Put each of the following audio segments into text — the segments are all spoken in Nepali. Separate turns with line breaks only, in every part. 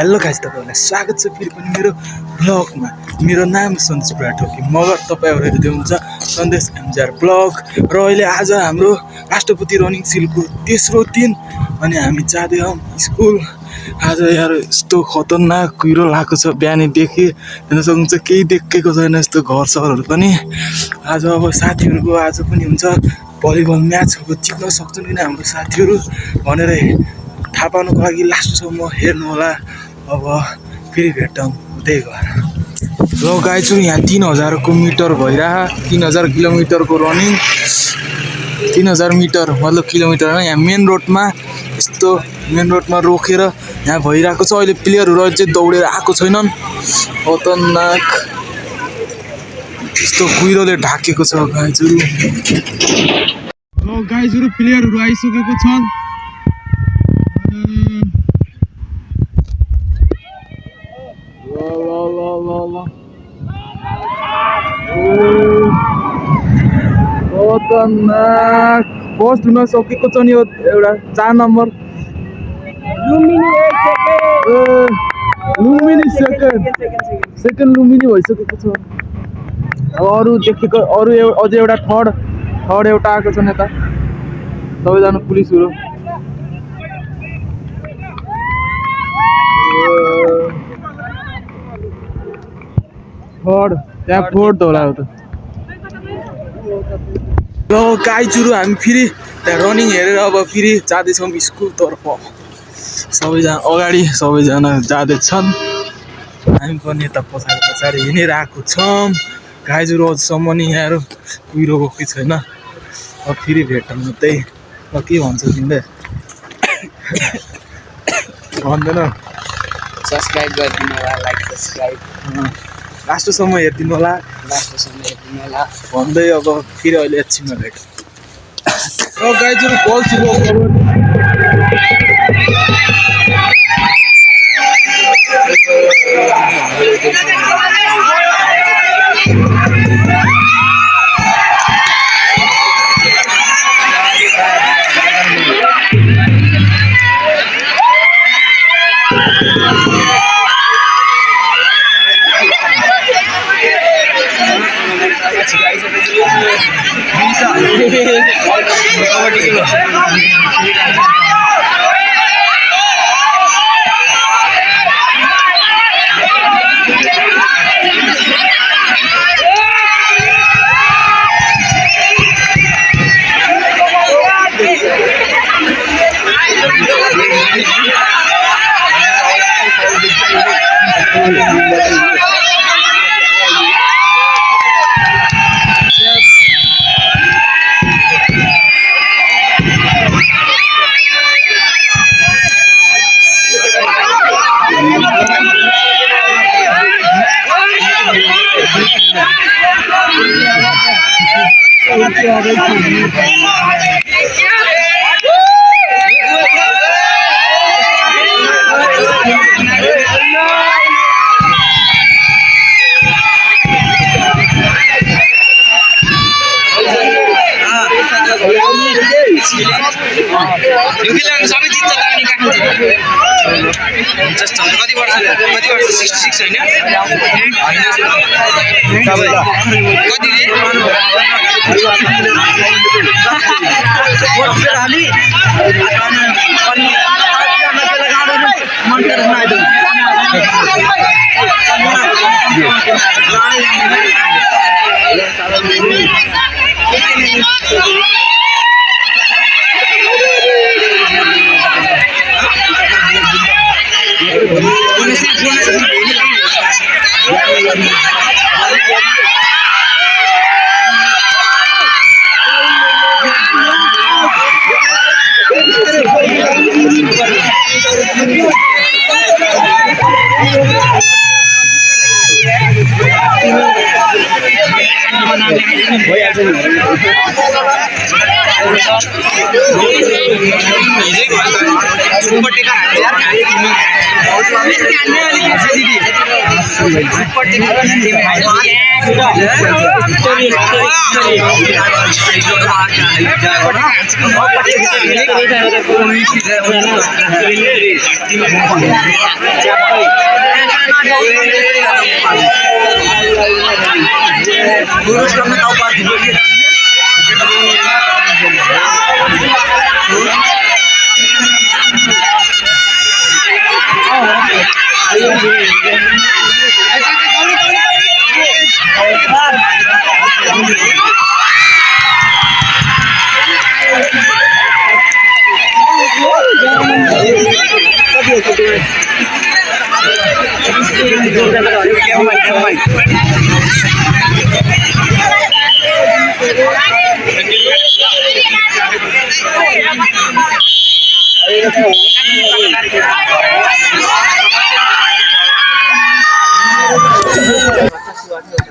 हेलो गाइस, तपाईहरुलाई स्वागत छ फेरि पनि मेरो ब्लगमा। मेरो नाम सन्देश ब्राटोकी, मगर तपाईहरु हेर्दै हुन्छ सन्देश एमजार ब्लग। र अहिले आज हाम्रो राष्ट्रपति रनिङ सिलको तेस्रो दिन अनि हामी जाँदै हौं स्कुल। आज यार यस्तो खतरनाक कुहिरो लागेको छ बिहानैदेखि, हेर्न सक्नुहुन्छ केही देखेको छैन यस्तो घर सहरहरु पनि। आज अब साथीहरुको आज पनि हुन्छ भलिबल म्याच, अब जित्न सक्छन् किन हाम्रो साथीहरु भनेर थाहा पाउनको लागि लास्टसम्म हेर्नु होला। अब फेरि भेटौँ उतै गएर। ल गाइस, यहाँ 3000 मिटर भइरहा, 3000 किलोमिटरको रनिङ, 3000 मिटर मतलब किलोमिटर होइन। यहाँ मेन रोडमा यस्तो मेन रोडमा रोकेर यहाँ भइरहेको छ। अहिले प्लेयरहरु अझै दौडेर आएको छैनन्, खतरनाक यस्तो कुहिरोले ढाकेको छ गाइजहरु। ल गाइजहरु, प्लेयरहरु आइसकेको छन्। खतरनाक फर्स्ट हुन सकेको छ नि यो एउटा 4 नम्बर लुम्बिनी सेकेन्ड लुम्बिनी भइसकेको छ। अब अरू देखेको अरू अझै एउटा थर्ड एउटा आएको छ यता, सबैजना पुलिसहरु। त्यहाँ फोर्थ होला त। ल गाइजहरु, हामी फेरि त्यहाँ रनिङ हेरेर अब फेरि जाँदैछौँ स्कुलतर्फ। सबैजना अगाडि सबैजना जाँदैछन्, हामी पनि यता पछाडि हिँडिरहेको छौँ। गाइजहरु अझसम्म नि यहाँ कुहिरो गएकै छैन। अब फेरि भेटौँ त्यही। ल के भन्छ तिमीले? भन्दैन?
सब्सक्राइब गरिदिनु होला, लाइक सब्सक्राइब
लास्टसम्म हेरिदिनु होला भन्दै अब फेरि अहिले एकछिनमा भेटौँ। र गाइजहरु बल सुरु
सबै जित्छ त अनि जस्ट कति वर्ष 66 हैन सबै कति रे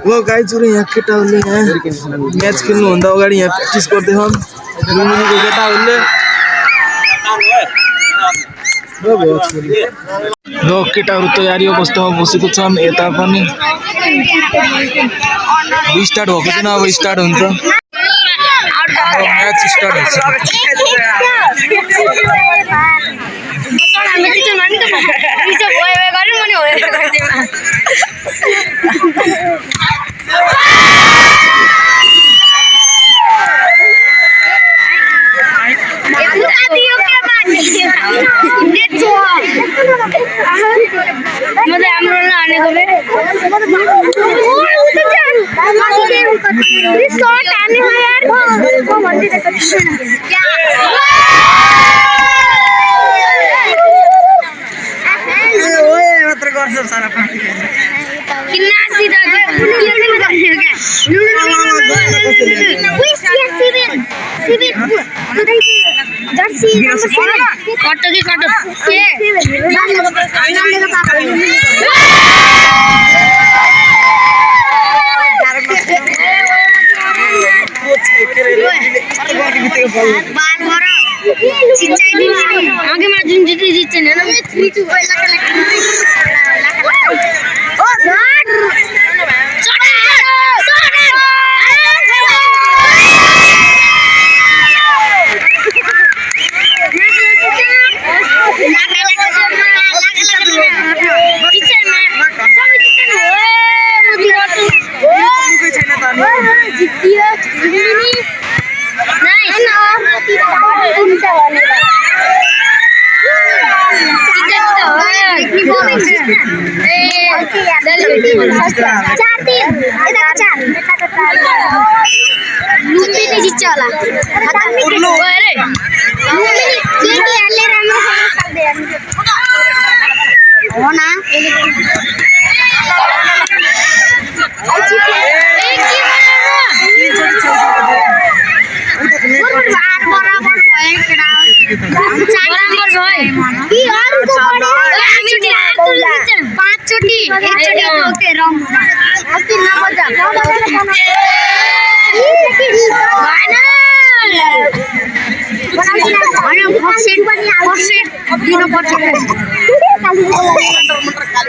ल गाइजहरु यहाँ केटाहरूले यहाँ म्याच खेल्नुभन्दा अगाडि यहाँ प्र्याक्टिस गर्दैछन् लुम्बिनीको केटाहरूले ल केटाहरू तयारी अवस्थामा बसेको छन् यता पनि स्टार्ट भएको छैन अब स्टार्ट हुन्छ म्याच स्टार्ट हुन्छ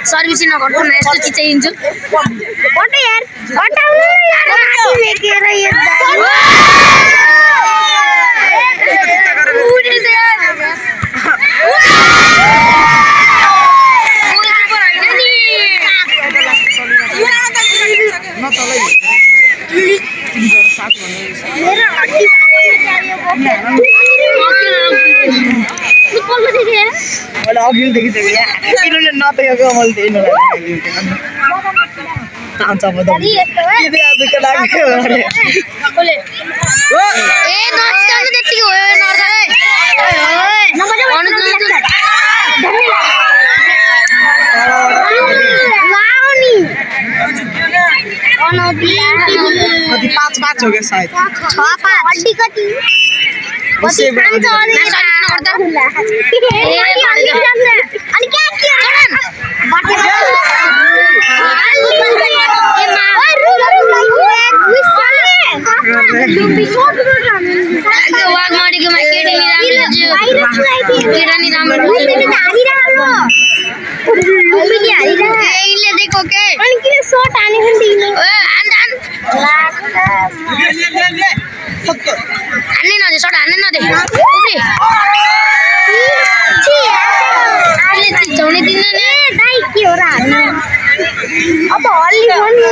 सर्भिसिङ नगर्नु न यस्तो चिज चाहिन्छ ओटे यार हटाउनु यार माथि लेखेर
पाँच हो गया शायद
देखो के हान्नै नदे सट हान्नै नदे उफ्री अहिले चिच्याउने दिँदैन दाइ के हो र हान्नु अब हल्ली भन्नु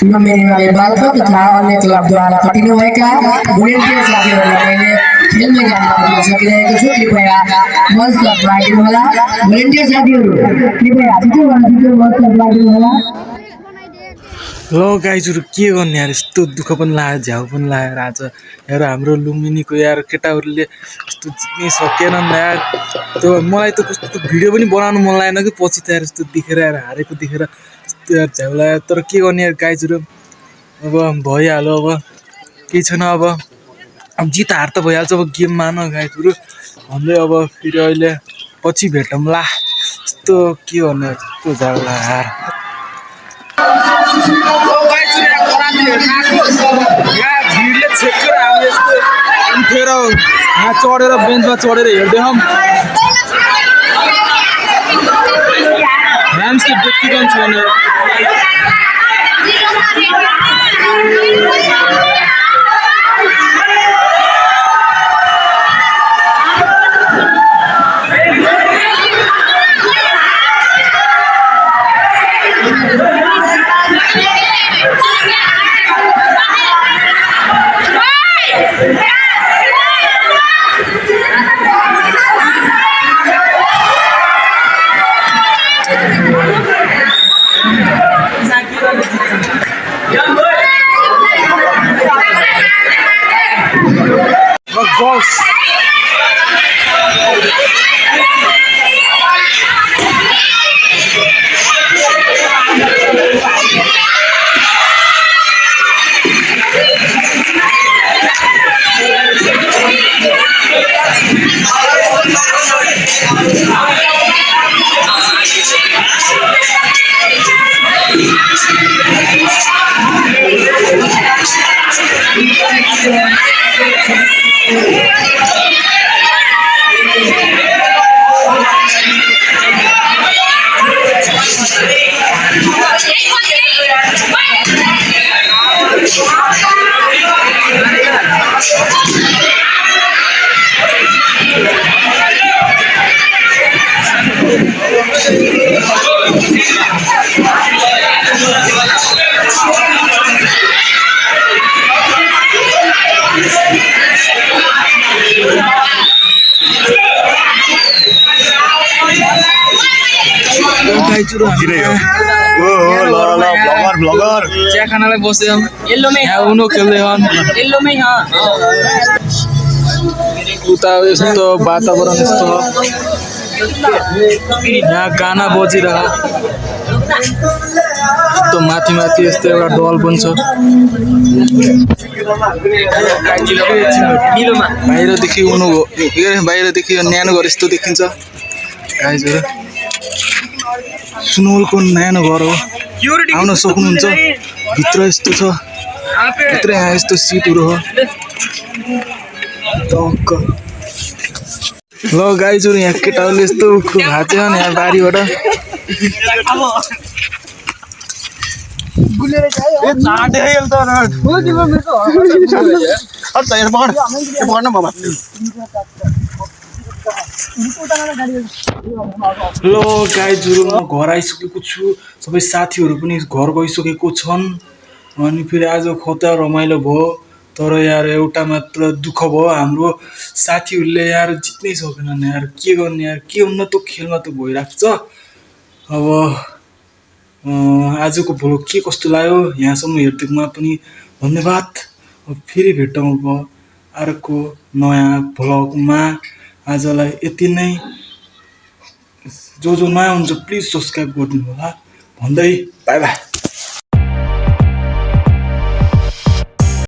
मेरे बालकों तथा अन्य क्लब द्वारा कटिनु भएका भोलिन्टियर साथीहरूलाई मैले खेलमा जान सकिरहेको छु कृपया मञ्चमा आइदिनु होला भोलिन्टियर साथीहरू कृपया छिटो मञ्चमा आइदिनु होला
ल गाइजहरू के गर्ने यार यस्तो दुःख पनि लाग्यो झ्याउ पनि लागेर आज यार हाम्रो लुम्बिनीको यार केटाहरूले यस्तो जित्नै सकेनन् यार त्यो मलाई त कस्तो भिडियो पनि बनाउनु मन लागेन कि पछि त यार यस्तो देखेर यार हारेको देखेर यस्तो यार झ्याउ लाग्यो तर के गर्ने यार गाइजहरू अब भइहाल्यो अब केही छैन अब जित हार त भइहाल्छ अब गेममा न गाइजहरू भन्दै अब फेरि अहिले पछि भेटौँला यस्तो के गर्ने यस्तो झ्याउ लाग्यो यार भिडले छेकेर हामी यस्तो उठेर यहाँ चढेर बेन्चमा चढेर हेर्दैछौँ ह्याम्स त व्यक्तिगत छैन Boss.
ब्लगर
चिया खानालाई बस्यौँ यहाँ उनो खेल्दै उता यस्तो वातावरण यस्तो यहाँ गाना बजिरह यस्तो माथि माथि यस्तो एउटा डल पनि छ बाहिरदेखि उनो बाहिरदेखि न्यानो घर यस्तो देखिन्छ गाइजहरू सुनवलको न्यानो घर हो आउन सक्नुहुन्छ भित्र यस्तो छ भित्र यहाँ यस्तो सिटहरू हो ल गाइजहरू यहाँ केटाहरूले यस्तो भाँच्यो नि यहाँ बारीबाट ल गाइजहरू म घर आइसकेको छु सबै साथीहरू पनि घर गइसकेको छन् अनि फेरि आज खतरा रमाइलो भयो तर यार एउटा मात्र दुःख भयो हाम्रो साथीहरूले यार जित्नै सकेनन् यार के गर्ने यार के हुन्न त खेलमा त भइरहेको छ अब आजको भ्लग के कस्तो लाग्यो यहाँसम्म हेरिदिएकोमा पनि धन्यवाद अब फेरि भेटौँ अब अर्को नयाँ भ्लगमा आजलाई यति नै जो नयाँ हुन्छ प्लिज सब्सक्राइब गरिदिनु होला भन्दै बाई बाई